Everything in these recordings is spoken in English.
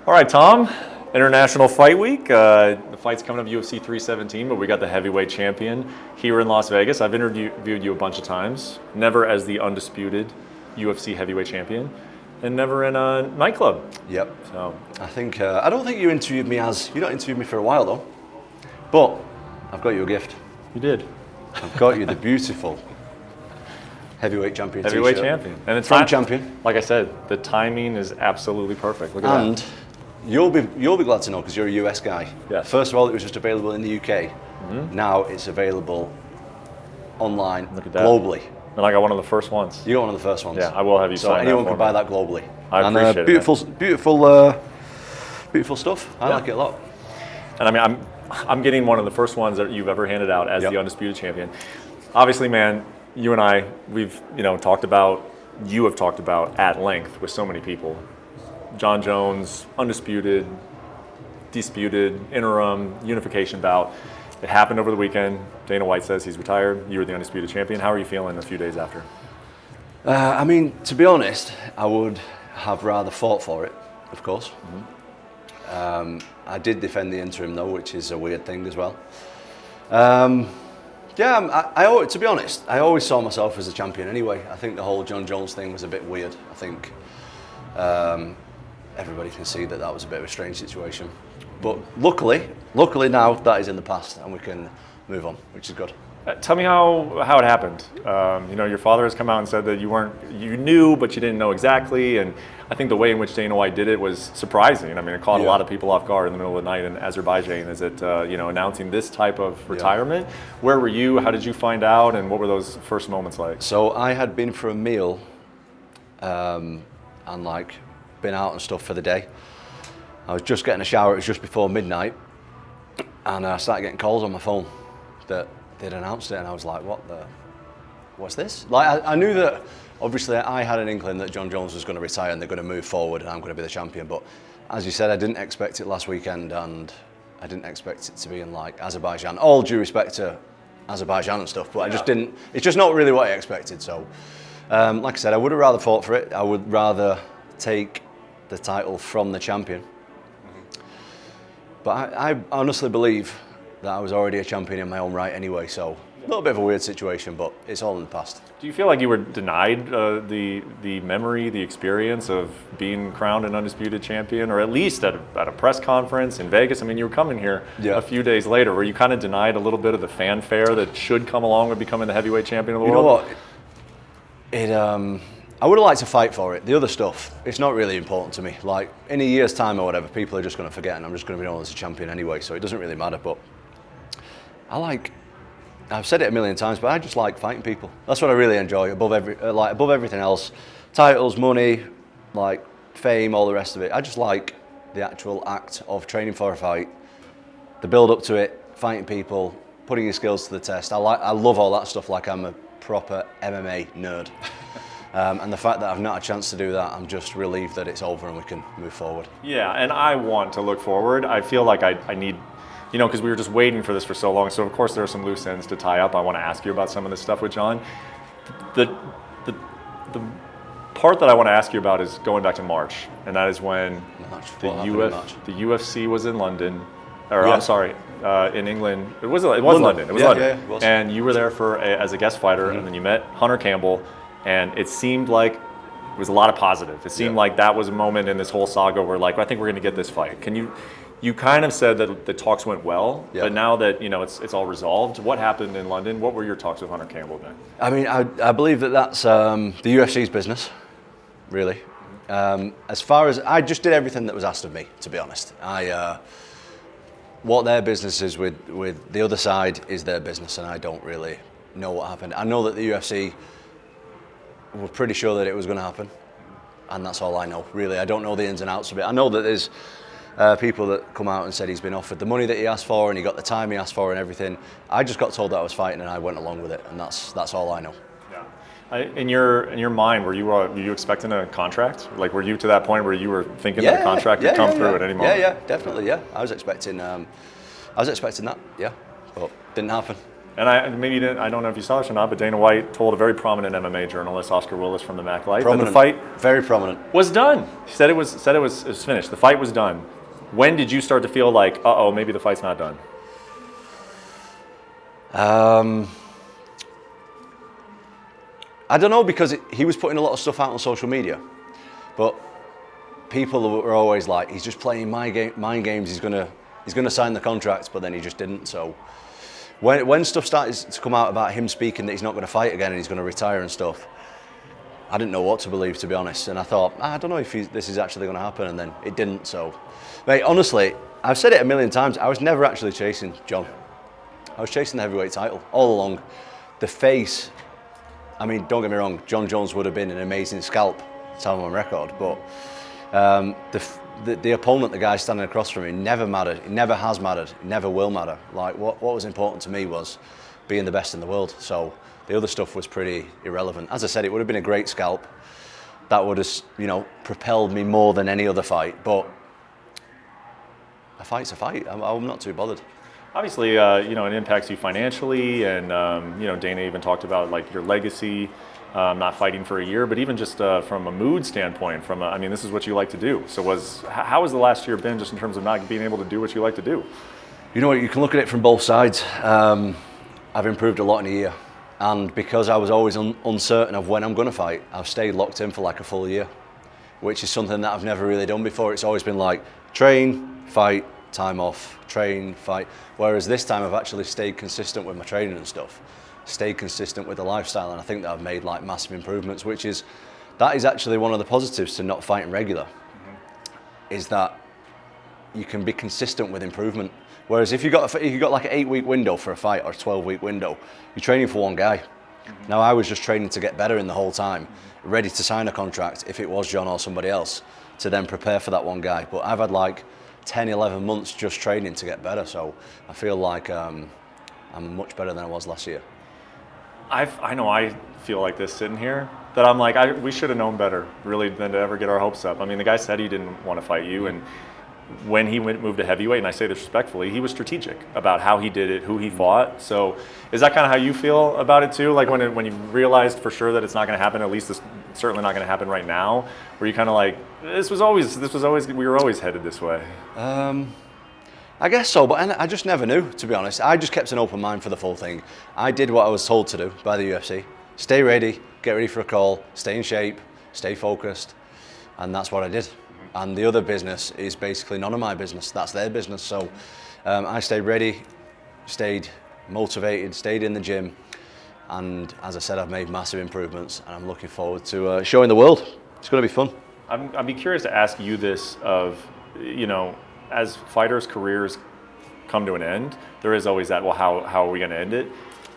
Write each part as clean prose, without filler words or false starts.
All right, Tom. International Fight Week. The fight's coming up UFC 317, but we got the heavyweight champion here in Las Vegas. I've interviewed you a bunch of times, never as the undisputed UFC heavyweight champion, and never in a nightclub. Yep. So I think I don't think you interviewed me you don't interviewed me for a while though, but I've got you a gift. you did. I've got you the beautiful heavyweight champion Heavyweight t-shirt. champion. And it's from not, champion. Like I said, the timing is absolutely perfect. Look at And that. you'll be glad to know because you're a US guy. Yes. First of all, it was just available in the UK. Now it's available online Look at that. globally. And I got one of the first ones. You got one of the first ones. Yeah, I will have you So sign that anyone for can me. buy that globally. I and, appreciate it, beautiful stuff. I like it a lot. And I mean, I'm getting one of the first ones that you've ever handed out as Yep. the undisputed champion. Obviously, man, you and I, you have talked about at length with so many people. Jon Jones, undisputed, disputed, interim, unification bout. It happened over the weekend. Dana White says he's retired. You were the undisputed champion. How are you feeling a few days after? I mean, to be honest, I would have rather fought for it, of course. I did defend the interim though, which is a weird thing as well. To be honest, I always saw myself as a champion anyway. I think the whole Jon Jones thing was a bit weird. I think everybody can see that was a bit of a strange situation. But luckily now that is in the past and we can move on, which is good. Tell me how it happened. Your father has come out and said that you knew, but you didn't know exactly. And I think the way in which Dana White did it was surprising. I mean, it caught a lot of people off guard in the middle of the night in Azerbaijan. Is it, announcing this type of retirement? Where were you? How did you find out? And what were those first moments like? So I had been for a meal, and been out and stuff for the day. I was just getting a shower. It was just before midnight, and I started getting calls on my phone that they'd announced it, and I was like, what's this? I knew that, obviously, I had an inkling that Jon Jones was going to retire and they're going to move forward and I'm going to be the champion, but as you said, I didn't expect it last weekend and I didn't expect it to be in Azerbaijan. All due respect to Azerbaijan and stuff, but I just didn't, it's just not really what I expected, so like I said, I would have rather fought for it. I would rather take the title from the champion. But I honestly believe that I was already a champion in my own right anyway, so a little bit of a weird situation, but it's all in the past. Do you feel like you were denied the memory, the experience of being crowned an undisputed champion, or at least at a press conference in Vegas? I mean, you were coming here a few days later. Were you kind of denied a little bit of the fanfare that should come along with becoming the heavyweight champion of the world? You know what? I would have liked to fight for it. The other stuff, it's not really important to me. Like, in a year's time or whatever, people are just going to forget and I'm just going to be known as a champion anyway, so it doesn't really matter, but I've said it a million times, but I just like fighting people. That's what I really enjoy above everything else. Titles, money, fame, all the rest of it. I just like the actual act of training for a fight, the build up to it, fighting people, putting your skills to the test. I love all that stuff like I'm a proper MMA nerd. And the fact that I've not had a chance to do that, I'm just relieved that it's over and we can move forward. Yeah, and I want to look forward. I feel like I need, because we were just waiting for this for so long. So of course there are some loose ends to tie up. I want to ask you about some of this stuff with Jon. The part that I want to ask you about is going back to March, and that is when the UFC was in London, in England. It was London. It was London. Yeah, it was. And you were there as a guest fighter, and then you met Hunter Campbell, and it seemed like it was a lot of positive. It seemed like that was a moment in this whole saga where I think we're going to get this fight. You kind of said that the talks went well, but now that it's all resolved, what happened in London? What were your talks with Hunter Campbell then? I mean, I believe that's the UFC's business, really. As far as I just did everything that was asked of me, to be honest. What their business is with the other side is their business, and I don't really know what happened. I know that the UFC were pretty sure that it was going to happen, and that's all I know, really. I don't know the ins and outs of it. I know that there's people that come out and said he's been offered the money that he asked for and he got the time he asked for and everything. I just got told that I was fighting and I went along with it, and that's all I know. Yeah. In your mind, were you expecting a contract? Were you to that point where you were thinking that a contract could come through at any moment? Yeah, definitely. Yeah, I was expecting that. Yeah, but didn't happen. And maybe you didn't, I don't know if you saw this or not, but Dana White told a very prominent MMA journalist, Oscar Willis from the Mac Life, that the fight very prominent was done. He said it was finished. The fight was done. When did you start to feel like, uh-oh, maybe the fight's not done? I don't know, because he was putting a lot of stuff out on social media, but people were always like, he's just playing mind games. He's gonna sign the contract, but then he just didn't. So when stuff started to come out about him speaking that he's not going to fight again and he's going to retire and stuff, I didn't know what to believe, to be honest. And I thought, I don't know if this is actually going to happen, and then it didn't. So, mate, honestly, I've said it a million times. I was never actually chasing Jon. I was chasing the heavyweight title all along. The face. I mean, don't get me wrong, Jon Jones would have been an amazing scalp, time on record, but the opponent, the guy standing across from me, never mattered. It never has mattered. It never will matter. Like, what was important to me was being the best in the world. So the other stuff was pretty irrelevant. As I said, it would have been a great scalp. That would have, propelled me more than any other fight. But a fight's a fight. I'm not too bothered. Obviously, it impacts you financially, and Dana even talked about like your legacy, not fighting for a year, but even just from a mood standpoint. This is what you like to do. So how has the last year been, just in terms of not being able to do what you like to do? You know what? You can look at it from both sides. I've improved a lot in a year, and because I was always uncertain of when I'm going to fight, I've stayed locked in for like a full year, which is something that I've never really done before. It's always been like train, fight, time off, train, fight. Whereas this time I've actually stayed consistent with my training and stuff, stayed consistent with the lifestyle, and I think that I've made like massive improvements, that is actually one of the positives to not fighting regular, is that you can be consistent with improvement. Whereas if you got like an 8-week window for a fight or a 12-week window, you're training for one guy. Now I was just training to get better in the whole time, ready to sign a contract if it was Jon or somebody else, to then prepare for that one guy. But I've had like 10, 11 months just training to get better, so I feel like I'm much better than I was last year. I know I feel like this sitting here, that I'm like, we should have known better, really, than to ever get our hopes up. I mean, the guy said he didn't want to fight you, and when he moved to heavyweight, and I say this respectfully, he was strategic about how he did it, who he fought. So is that kind of how you feel about it too? Like when you realized for sure that it's not going to happen, at least it's certainly not going to happen right now, were you kind of like, we were always headed this way? I guess so, but I just never knew, to be honest. I just kept an open mind for the full thing. I did what I was told to do by the UFC. Stay ready, get ready for a call, stay in shape, stay focused, and that's what I did. And the other business is basically none of my business. That's their business. So I stayed ready, stayed motivated, stayed in the gym, and as I said, I've made massive improvements, and I'm looking forward to showing the world. It's going to be fun. I'd be curious to ask you this as fighters' careers come to an end, there is always that, well, how are we going to end it?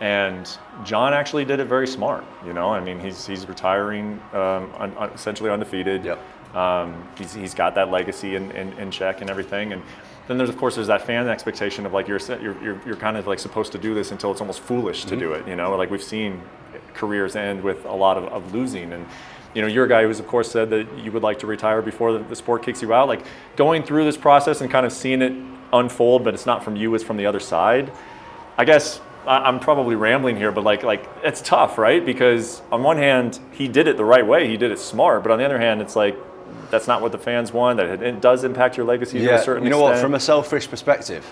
And Jon actually did it very smart. He's retiring essentially undefeated. Yep. He's got that legacy in check and everything. And then there's that fan expectation of like you're kind of like supposed to do this until it's almost foolish to do it. Like we've seen careers end with a lot of losing. And you're a guy who's of course said that you would like to retire before the sport kicks you out. Like going through this process and kind of seeing it unfold, but it's not from you, it's from the other side. I guess I'm probably rambling here, but like it's tough, right? Because on one hand, he did it the right way, he did it smart, but on the other hand, it's like that's not what the fans want. That it does impact your legacy to a certain extent. What? From a selfish perspective,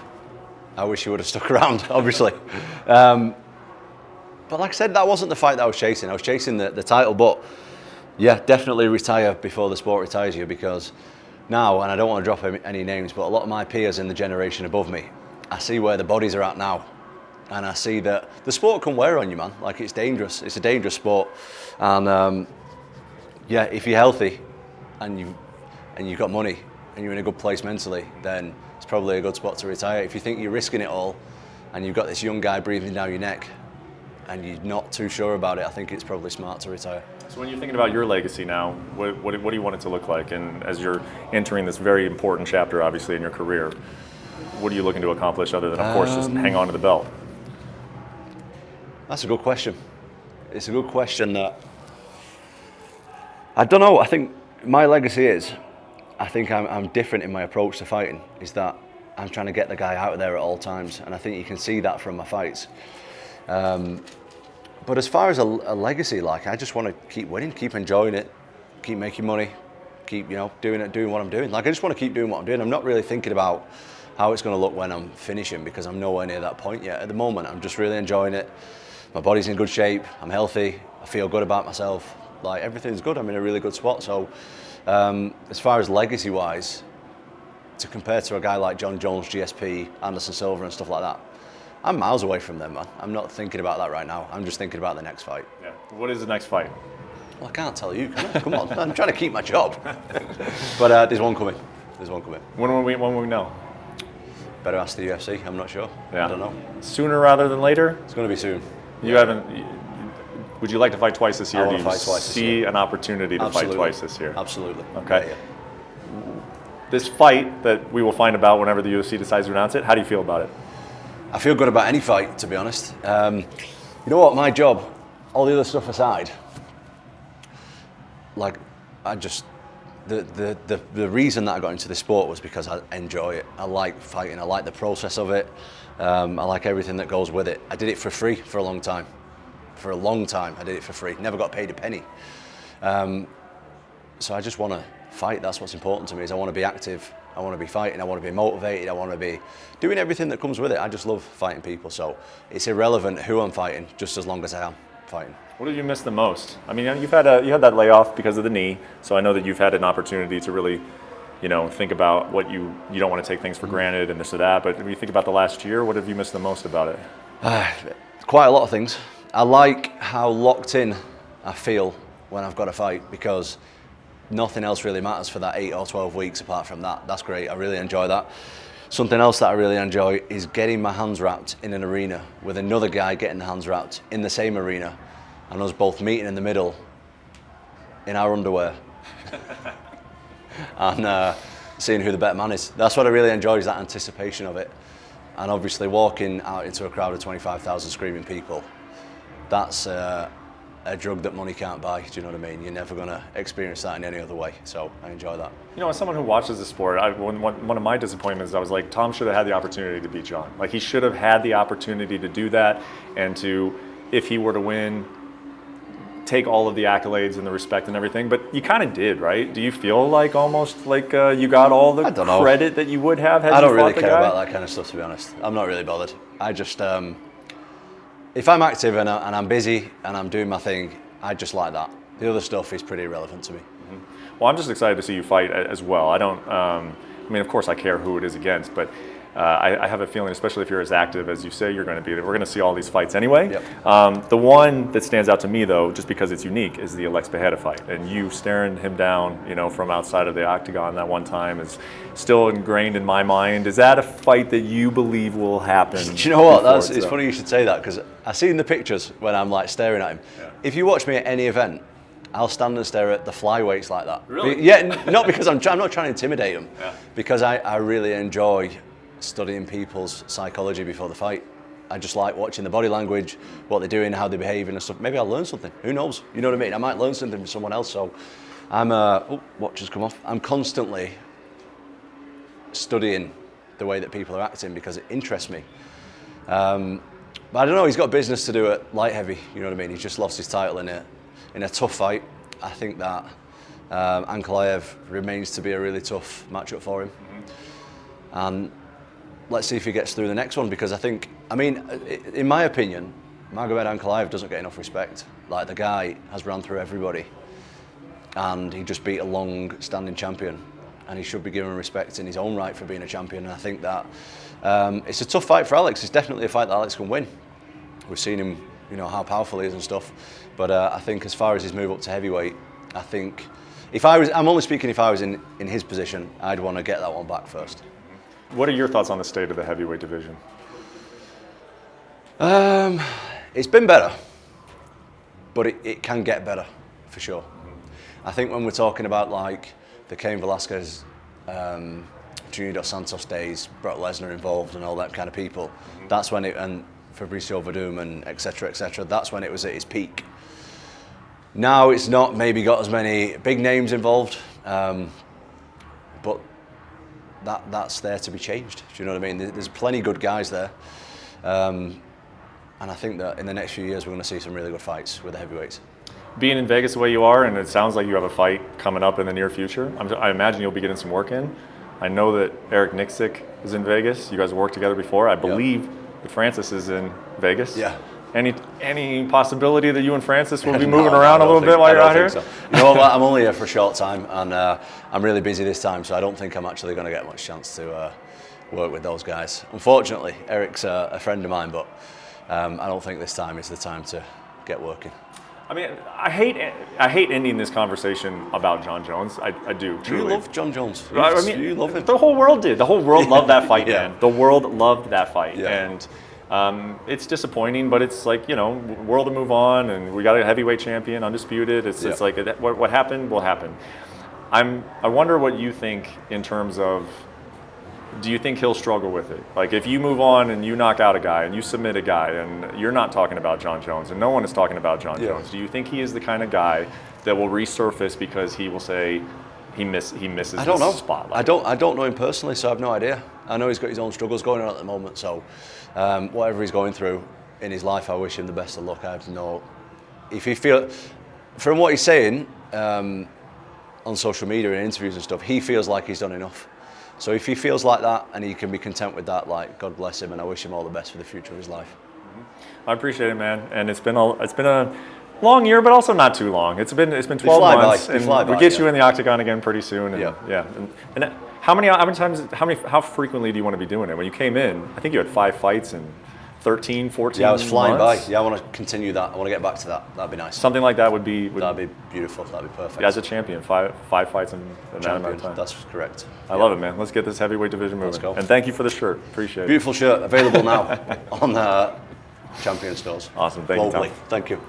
I wish he would have stuck around, obviously. But like I said, that wasn't the fight that I was chasing. I was chasing the title, but yeah, definitely retire before the sport retires you, because now, and I don't want to drop any names, but a lot of my peers in the generation above me, I see where the bodies are at now. And I see that the sport can wear on you, man. Like, it's dangerous. It's a dangerous sport. And if you're healthy and you've got money and you're in a good place mentally, then it's probably a good spot to retire. If you think you're risking it all and you've got this young guy breathing down your neck and you're not too sure about it, I think it's probably smart to retire. So when you're thinking about your legacy now, what do you want it to look like? And as you're entering this very important chapter, obviously, in your career, what are you looking to accomplish other than, of course, just hang on to the belt? That's a good question. It's a good question that I don't know. I think my legacy is, I think I'm different in my approach to fighting, is that I'm trying to get the guy out of there at all times. And I think you can see that from my fights. But as far as a legacy, like, I just want to keep winning, keep enjoying it, keep making money, keep, doing what I'm doing. Like, I just want to keep doing what I'm doing. I'm not really thinking about how it's going to look when I'm finishing, because I'm nowhere near that point yet. At the moment, I'm just really enjoying it. My body's in good shape, I'm healthy, I feel good about myself. Like, everything's good, I'm in a really good spot. So as far as legacy-wise, to compare to a guy like Jon Jones, GSP, Anderson Silva and stuff like that, I'm miles away from them, man. I'm not thinking about that right now. I'm just thinking about the next fight. Yeah. What is the next fight? Well, I can't tell you. Come on. I'm trying to keep my job. But there's one coming. When will we know? Better ask the UFC. I'm not sure. Yeah. I don't know. Sooner rather than later? It's going to be soon. You haven't. Would you like to fight twice this year? I want Do to you fight twice this see year. an opportunity to Absolutely. fight twice this year? Absolutely. Okay. Yeah. This fight that we will find about whenever the UFC decides to announce it, how do you feel about it? I feel good about any fight, to be honest. You know what? My job, all the other stuff aside, like, I just the reason that I got into this sport was because I enjoy it. I like fighting. I like the process of it. I like everything that goes with it. I did it for free for a long time. I did it for free. Never got paid a penny. So I just want to fight. That's what's important to me. Is I want to be active. I want to be fighting. I want to be motivated. I want to be doing everything that comes with it. I just love fighting people. So it's irrelevant who I'm fighting, just as long as I am fighting. What did you miss the most? I mean, you had that layoff because of the knee, so I know that you've had an opportunity to really, think about what you don't want to take things for granted and this or that. But when you think about the last year, what have you missed the most about it? Quite a lot of things. I like how locked in I feel when I've got a fight, because nothing else really matters for that 8 or 12 weeks apart from that. That's great. I really enjoy that. Something else that I really enjoy is getting my hands wrapped in an arena with another guy getting the hands wrapped in the same arena, and us both meeting in the middle in our underwear and seeing who the better man is. That's what I really enjoy, is that anticipation of it. And obviously walking out into a crowd of 25,000 screaming people, that's a drug that money can't buy. Do you know what I mean? You're never going to experience that in any other way. So I enjoy that. As someone who watches the sport, one of my disappointments, I was like, Tom should have had the opportunity to beat Jon. Like, he should have had the opportunity to do that, and to, if he were to win, take all of the accolades and the respect and everything. But you kind of did, right? Do you feel like almost like you got all the credit that you would have had you fought the guy? I don't really care about that kind of stuff, to be honest. I'm not really bothered. I just, if I'm active and I'm busy and I'm doing my thing, I just like that. The other stuff is pretty irrelevant to me. Mm-hmm. Well, I'm just excited to see you fight as well. I don't, of course I care who it is against, but I have a feeling, especially if you're as active as you say you're going to be, that we're going to see all these fights anyway. Yep. The one that stands out to me, though, just because it's unique, is the Alex Pereira fight. And you staring him down, from outside of the octagon that one time is still ingrained in my mind. Is that a fight that you believe will happen? Do you know what? It's funny you should say that, because I see in the pictures when I'm like staring at him. Yeah. If you watch me at any event, I'll stand and stare at the flyweights like that. Really? Yeah, not because I'm not trying to intimidate them, because I really enjoy studying people's psychology before the fight. I just like watching the body language, what they're doing, how they're behaving and stuff. Maybe I'll learn something. Who knows? You know what I mean? I might learn something from someone else. So I'm, watch has come off. I'm constantly studying the way that people are acting, because it interests me. But I don't know, he's got business to do at light heavy. You know what I mean? He's just lost his title in a tough fight. I think that Ankalaev remains to be a really tough matchup for him. Mm-hmm. And let's see if he gets through the next one, because in my opinion, Magomed Ankalaev doesn't get enough respect. Like, the guy has run through everybody, and he just beat a long-standing champion, and he should be given respect in his own right for being a champion. And I think that it's a tough fight for Alex. It's definitely a fight that Alex can win. We've seen him, how powerful he is and stuff. But I think as far as his move up to heavyweight, I think I'm only speaking if I was in his position, I'd want to get that one back first. What are your thoughts on the state of the heavyweight division? It's been better, but it can get better, for sure. Mm-hmm. I think when we're talking about like the Cain Velasquez, Junior Dos Santos days, Brock Lesnar involved and all that kind of people, that's when and Fabricio Verdum and et cetera, that's when it was at its peak. Now it's not maybe got as many big names involved, but that's there to be changed. Do you know what I mean? There's plenty good guys there. And I think that in the next few years, we're going to see some really good fights with the heavyweights. Being in Vegas the way you are, and it sounds like you have a fight coming up in the near future, I imagine you'll be getting some work in. I know that Eric Nixick is in Vegas. You guys have worked together before. I believe that Francis is in Vegas. Yeah. Any possibility that you and Francis will be moving around a little bit while you're out here? So. You know what? I'm only here for a short time, and I'm really busy this time, so I don't think I'm actually going to get much chance to work with those guys. Unfortunately, Eric's a friend of mine, but I don't think this time is the time to get working. I mean, I hate ending this conversation about Jon Jones. I do, truly. You love Jon Jones. You love him. The whole world did. The whole world loved that fight, Yeah. man. The world loved that fight. Yeah. And it's disappointing, but it's like, world to move on, and we got a heavyweight champion, undisputed. It's like what happened will happen. I wonder what you think in terms of, do you think he'll struggle with it? Like, if you move on and you knock out a guy and you submit a guy and you're not talking about Jon Jones and no one is talking about Jon Jones, do you think he is the kind of guy that will resurface because he will say he misses the spotlight? I don't know him personally, so I have no idea. I know he's got his own struggles going on at the moment, so whatever he's going through in his life, I wish him the best of luck. I have no. If he from what he's saying on social media and interviews and stuff, he feels like he's done enough. So if he feels like that and he can be content with that, like, God bless him, and I wish him all the best for the future of his life. I appreciate it, man. And it's been a long year, but also not too long. It's been 12 months, and we'll get you in the octagon again pretty soon. And, And how frequently do you want to be doing it? When you came in, I think you had 5 fights and 13, 14 Yeah, I was flying months. by. Yeah, I want to continue that. I want to get back to that. That'd be nice. Something like that would be beautiful. That'd be perfect. Yeah, as a champion, five fights in that amount of time. That's correct. I love it, man. Let's get this heavyweight division moving. Let's go. And thank you for the shirt. Appreciate it. Beautiful shirt, available now on Champion stores. Awesome. Thank you, Tom. Thank you.